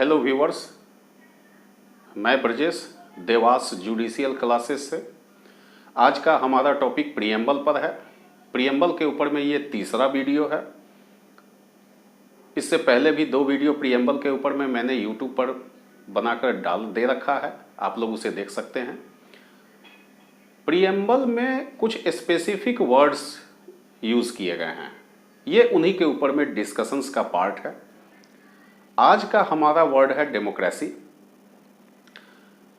Hello viewers, मैं Brajesh Dewas judicial classes से। आज का हमारा टॉपिक प्रीएम्बल पर है। प्रीएम्बल के ऊपर में ये तीसरा वीडियो है। इससे पहले भी 2 वीडियो प्रीएम्बल के ऊपर में मैंने यूट्यूब पर बनाकर डाल दे रखा है, आप लोग उसे देख सकते हैं। प्रीएम्बल में कुछ स्पेसिफिक वर्ड्स यूज़ किए गए हैं, ये उन्हीं के ऊपर में डिस्कशंस का पार्ट है। आज का हमारा वर्ड है डेमोक्रेसी।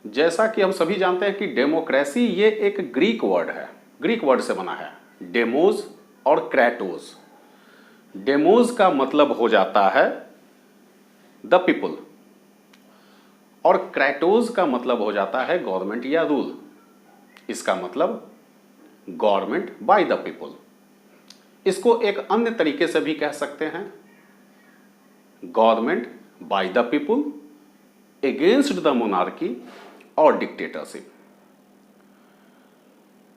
जैसा कि हम सभी जानते हैं कि डेमोक्रेसी ये एक ग्रीक वर्ड है, ग्रीक वर्ड से बना है, डेमोज और क्रैटोज। डेमोज का मतलब हो जाता है द पीपल और क्रैटोज का मतलब हो जाता है गवर्नमेंट या रूल। इसका मतलब गवर्नमेंट बाय द पीपल। इसको एक अन्य तरीके से भी कह सकते हैं, government by the people against the monarchy और डिक्टेटरशिप।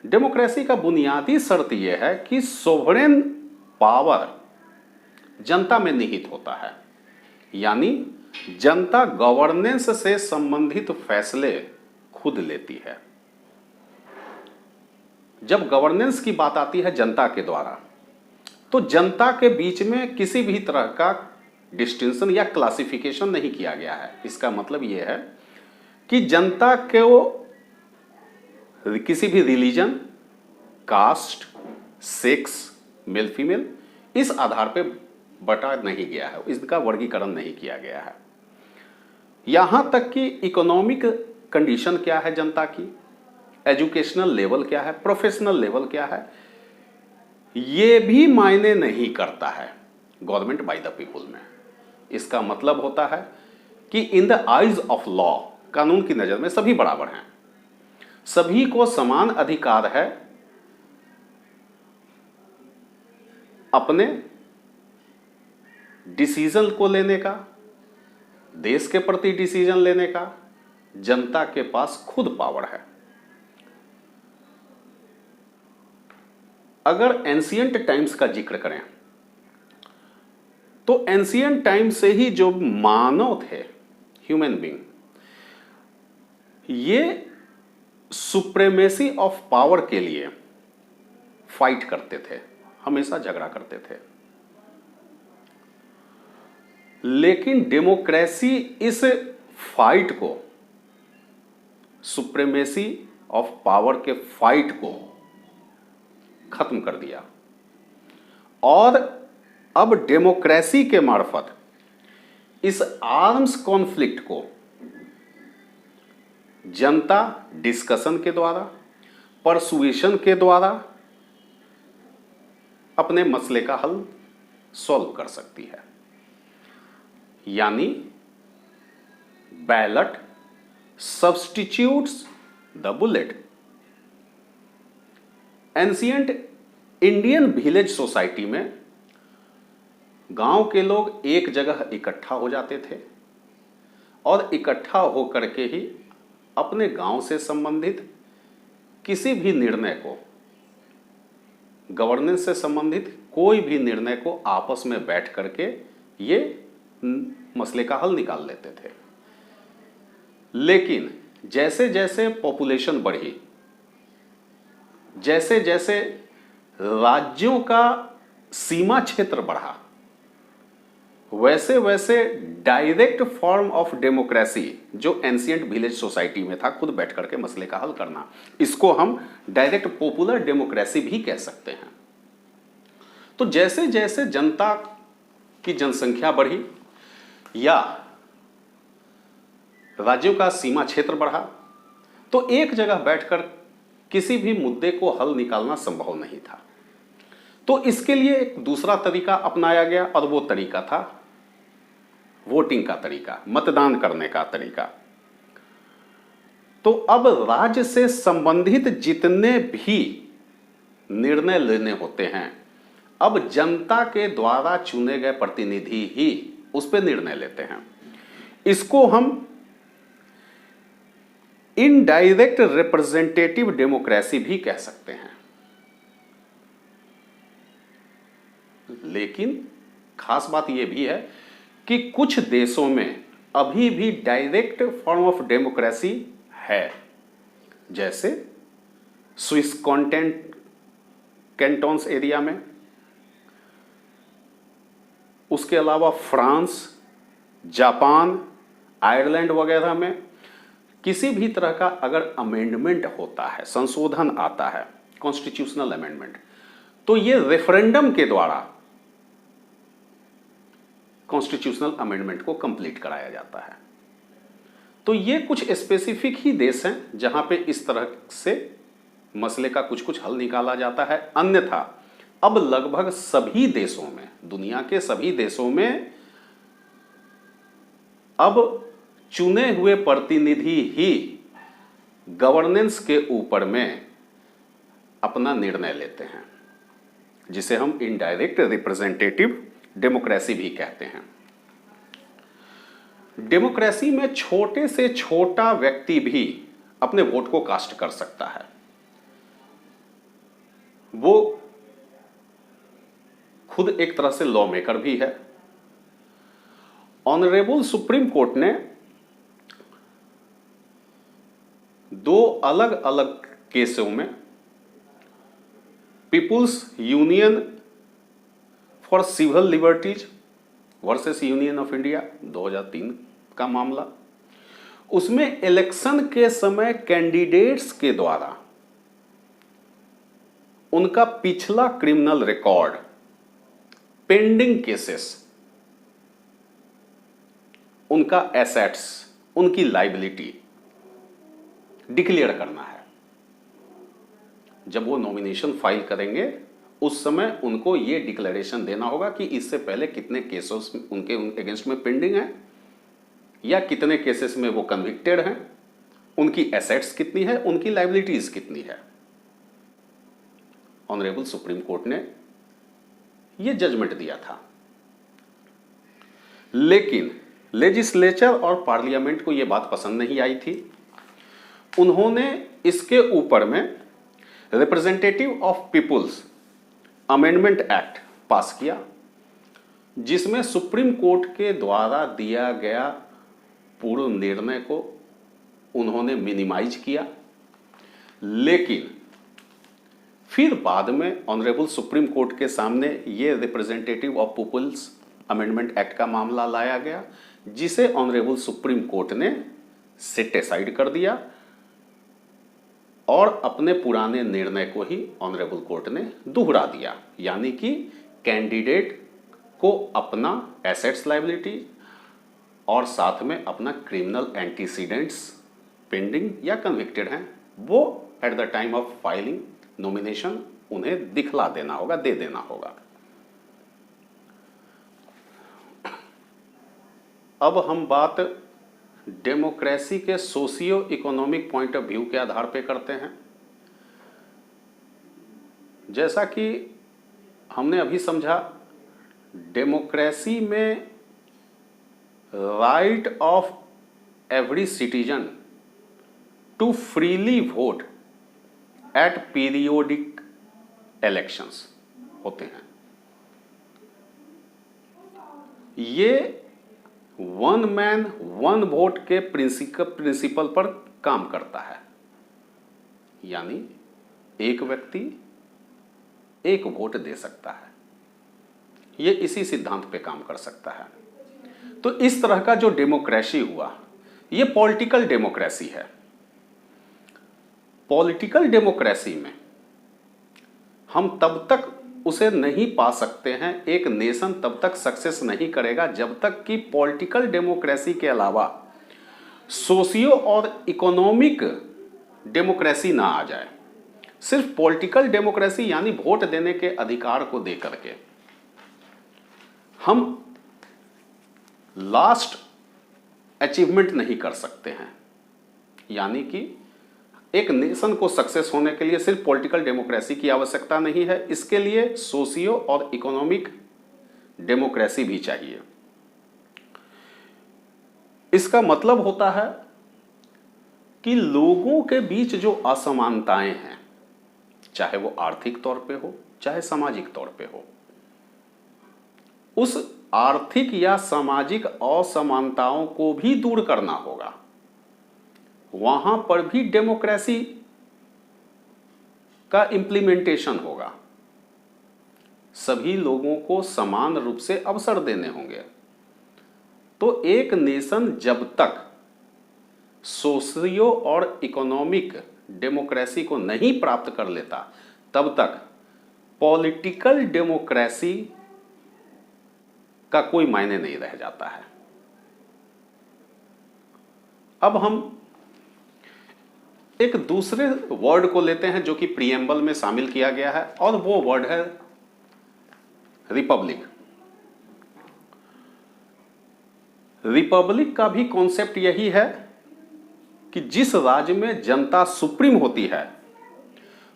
डेमोक्रेसी का बुनियादी शर्त यह है कि सोवरेन पावर जनता में निहित होता है, यानी जनता गवर्नेंस से संबंधित फैसले खुद लेती है। जब गवर्नेंस की बात आती है जनता के द्वारा, तो जनता के बीच में किसी भी तरह का डिस्टिंक्शन या क्लासिफिकेशन नहीं किया गया है। इसका मतलब यह है कि जनता को किसी भी religion, caste, sex, male female इस आधार पे बटा नहीं गया है, इसका वर्गीकरण नहीं किया गया है। यहां तक कि इकोनॉमिक कंडीशन क्या है जनता की, एजुकेशनल लेवल क्या है, प्रोफेशनल लेवल क्या है, ये भी मायने नहीं करता है गवर्नमेंट बाय द पीपल में। इसका मतलब होता है कि in the eyes of law, कानून की नजर में सभी बराबर हैं, सभी को समान अधिकार है अपने डिसीजन को लेने का, देश के प्रति डिसीजन लेने का। जनता के पास खुद पावर है। अगर एंशियंट टाइम्स का जिक्र करें तो एंशियंट टाइम से ही जो मानव थे, ह्यूमन बीइंग, ये सुप्रीमेसी ऑफ पावर के लिए फाइट करते थे, हमेशा झगड़ा करते थे। लेकिन डेमोक्रेसी इस फाइट को, सुप्रीमेसी ऑफ पावर के फाइट को खत्म कर दिया और अब डेमोक्रेसी के मार्फत इस आर्म्स कॉन्फ्लिक्ट को जनता डिस्कशन के द्वारा, परसुएशन के द्वारा अपने मसले का हल सॉल्व कर सकती है। यानी ballot substitutes the bullet. Ancient Indian village society में गांव के लोग एक जगह इकट्ठा हो जाते थे और इकट्ठा होकर के ही अपने गांव से संबंधित किसी भी निर्णय को, गवर्नेंस से संबंधित कोई भी निर्णय को आपस में बैठ करके ये मसले का हल निकाल लेते थे। लेकिन जैसे जैसे पॉपुलेशन बढ़ी, जैसे जैसे राज्यों का सीमा क्षेत्र बढ़ा, वैसे वैसे डायरेक्ट फॉर्म ऑफ डेमोक्रेसी जो एंशियंट विलेज सोसाइटी में था, खुद बैठ करके मसले का हल करना, इसको हम डायरेक्ट पॉपुलर डेमोक्रेसी भी कह सकते हैं। तो जैसे जैसे जनता की जनसंख्या बढ़ी या राज्यों का सीमा क्षेत्र बढ़ा, तो एक जगह बैठकर किसी भी मुद्दे को हल निकालना संभव नहीं था। तो इसके लिए एक दूसरा तरीका अपनाया गया और वो तरीका था वोटिंग का तरीका, मतदान करने का तरीका। तो अब राज्य से संबंधित जितने भी निर्णय लेने होते हैं, अब जनता के द्वारा चुने गए प्रतिनिधि ही उस पर निर्णय लेते हैं। इसको हम इनडायरेक्ट रिप्रेजेंटेटिव डेमोक्रेसी भी कह सकते हैं। लेकिन खास बात यह भी है कि कुछ देशों में अभी भी डायरेक्ट फॉर्म ऑफ डेमोक्रेसी है, जैसे स्विस कैंटोन्स एरिया में, उसके अलावा फ्रांस, जापान, आयरलैंड वगैरह में किसी भी तरह का अगर अमेंडमेंट होता है, संशोधन आता है, कॉन्स्टिट्यूशनल अमेंडमेंट, तो ये रेफरेंडम के द्वारा कॉन्स्टिट्यूशनल अमेंडमेंट को कंप्लीट कराया जाता है। तो ये कुछ स्पेसिफिक ही देश हैं जहां पे इस तरह से मसले का कुछ कुछ हल निकाला जाता है। अन्यथा अब लगभग सभी देशों में, दुनिया के सभी देशों में अब चुने हुए प्रतिनिधि ही गवर्नेंस के ऊपर में अपना निर्णय लेते हैं, जिसे हम इनडायरेक्ट रिप्रेजेंटेटिव डेमोक्रेसी भी कहते हैं। डेमोक्रेसी में छोटे से छोटा व्यक्ति भी अपने वोट को कास्ट कर सकता है। वो खुद एक तरह से लॉ मेकर भी है। ऑनरेबल सुप्रीम कोर्ट ने दो अलग अलग केसों में People's Union for Civil Liberties versus Union of India 2003 का मामला, उसमें इलेक्शन के समय कैंडिडेट्स के द्वारा उनका पिछला क्रिमिनल रिकॉर्ड, पेंडिंग केसेस, उनका एसेट्स, उनकी लाइबिलिटी डिक्लेयर करना है। जब वो नॉमिनेशन फाइल करेंगे उस समय उनको ये डिक्लेरेशन देना होगा कि इससे पहले कितने केसेस उनके अगेंस्ट में पेंडिंग है या कितने केसेस में वो कन्विक्टेड हैं, उनकी एसेट्स कितनी है, उनकी लाइबिलिटीज कितनी है। ऑनरेबल सुप्रीम कोर्ट ने ये जजमेंट दिया था। लेकिन लेजिस्लेचर और पार्लियामेंट को ये बात पसंद नहीं आई थी। उन्होंने इसके ऊपर में representative of people's amendment act pass किया, जिसमें सुप्रीम कोर्ट के द्वारा दिया गया पूर्व निर्णय को उन्होंने मिनिमाइज किया। लेकिन फिर बाद में ऑनरेबल सुप्रीम कोर्ट के सामने ये representative of people's amendment act का मामला लाया गया, जिसे ऑनरेबल सुप्रीम कोर्ट ने सेट असाइड कर दिया और अपने पुराने निर्णय को ही ऑनरेबल कोर्ट ने दोहरा दिया। यानी कि कैंडिडेट को अपना एसेट्स, लायबिलिटी और साथ में अपना क्रिमिनल एंटीसीडेंट्स पेंडिंग या कन्विक्टेड हैं, वो at the time of filing nomination उन्हें दिखला देना होगा, दे देना होगा। अब हम बात डेमोक्रेसी के socio economic point of view के आधार पे करते हैं। जैसा कि हमने अभी समझा, डेमोक्रेसी में right of every citizen to freely vote at periodic elections होते हैं। ये वन मैन वन वोट के प्रिंसिपल पर काम करता है। यानी एक व्यक्ति एक वोट दे सकता है, ये इसी सिद्धांत पे काम कर सकता है। तो इस तरह का जो डेमोक्रेसी हुआ, ये पॉलिटिकल डेमोक्रेसी है। पॉलिटिकल डेमोक्रेसी में हम तब तक उसे नहीं पा सकते हैं, एक नेशन तब तक सक्सेस नहीं करेगा जब तक कि पॉलिटिकल डेमोक्रेसी के अलावा सोशियो और इकोनॉमिक डेमोक्रेसी ना आ जाए। सिर्फ पॉलिटिकल डेमोक्रेसी यानी वोट देने के अधिकार को दे करके हम लास्ट अचीवमेंट नहीं कर सकते हैं। यानी कि एक नेशन को सक्सेस होने के लिए सिर्फ पॉलिटिकल डेमोक्रेसी की आवश्यकता नहीं है, इसके लिए सोशियो और इकोनॉमिक डेमोक्रेसी भी चाहिए। इसका मतलब होता है कि लोगों के बीच जो असमानताएं हैं, चाहे वो आर्थिक तौर पे हो, चाहे सामाजिक तौर पे हो, उस आर्थिक या सामाजिक असमानताओं को भी दूर करना होगा। वहां पर भी डेमोक्रेसी का इंप्लीमेंटेशन होगा। सभी लोगों को समान रूप से अवसर देने होंगे। तो एक नेशन जब तक सोशियो और इकोनॉमिक डेमोक्रेसी को नहीं प्राप्त कर लेता, तब तक पॉलिटिकल डेमोक्रेसी का कोई मायने नहीं रह जाता है। अब हम एक दूसरे वर्ड को लेते हैं जो कि प्रीएम्बल में शामिल किया गया है, और वो वर्ड है रिपब्लिक। रिपब्लिक का भी कॉन्सेप्ट यही है कि जिस राज्य में जनता सुप्रीम होती है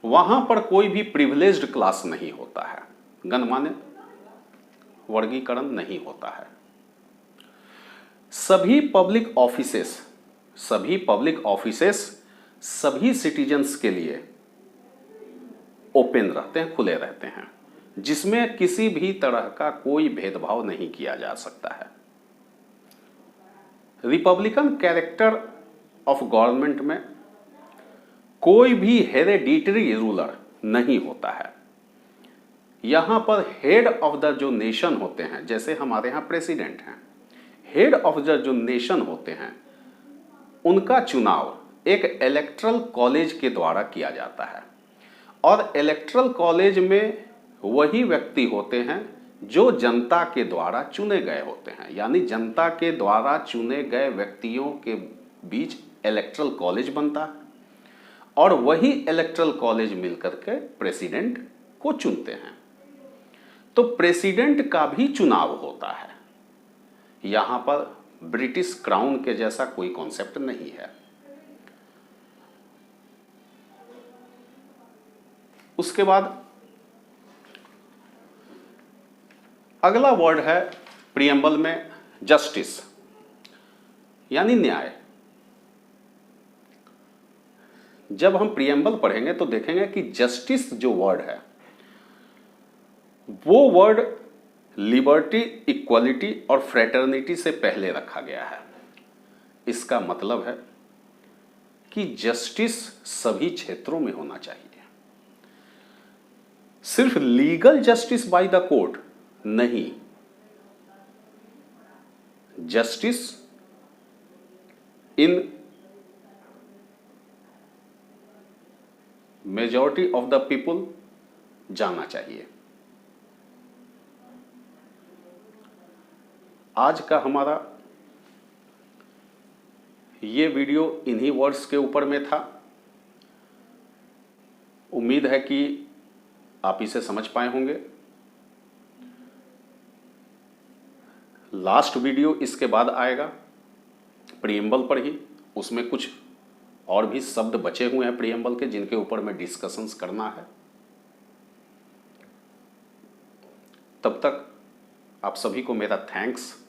वहां पर कोई भी प्रिविलेज्ड क्लास नहीं होता है, गणमान्य वर्गीकरण नहीं होता है। सभी पब्लिक ऑफिसेस सभी सिटीजन्स के लिए ओपन रहते हैं, खुले रहते हैं, जिसमें किसी भी तरह का कोई भेदभाव नहीं किया जा सकता है। रिपब्लिकन कैरेक्टर ऑफ गवर्नमेंट में कोई भी हेरेडिटरी रूलर नहीं होता है। यहां पर हेड ऑफ द जो नेशन होते हैं, जैसे हमारे यहां प्रेसिडेंट हैं, हेड ऑफ द जो नेशन होते हैं उनका चुनाव एक इलेक्टरल कॉलेज के द्वारा किया जाता है, और इलेक्टरल कॉलेज में वही व्यक्ति होते हैं जो जनता के द्वारा चुने गए होते हैं। यानी जनता के द्वारा चुने गए व्यक्तियों के बीच इलेक्टरल कॉलेज बनता है, और वही इलेक्टरल कॉलेज मिलकर के प्रेसिडेंट को चुनते हैं। तो प्रेसिडेंट का भी चुनाव होता है। यहां पर ब्रिटिश क्राउन के जैसा कोई कॉन्सेप्ट नहीं है। उसके बाद अगला वर्ड है प्रीएम्बल में जस्टिस, यानी न्याय। जब हम प्रीएम्बल पढ़ेंगे तो देखेंगे कि जस्टिस जो वर्ड है वो वर्ड लिबर्टी, इक्वलिटी और फ्रेटर्निटी से पहले रखा गया है। इसका मतलब है कि जस्टिस सभी क्षेत्रों में होना चाहिए। सिर्फ legal justice by the court नहीं, justice in majority of the people जाना चाहिए। आज का हमारा ये वीडियो इन्हीं वर्ड्स के ऊपर में था। उम्मीद है कि आप इसे समझ पाए होंगे। लास्ट वीडियो इसके बाद आएगा प्रीएम्बल पर ही। उसमें कुछ और भी शब्द बचे हुए हैं प्रीएम्बल के, जिनके ऊपर में डिस्कशंस करना है। तब तक आप सभी को मेरा थैंक्स।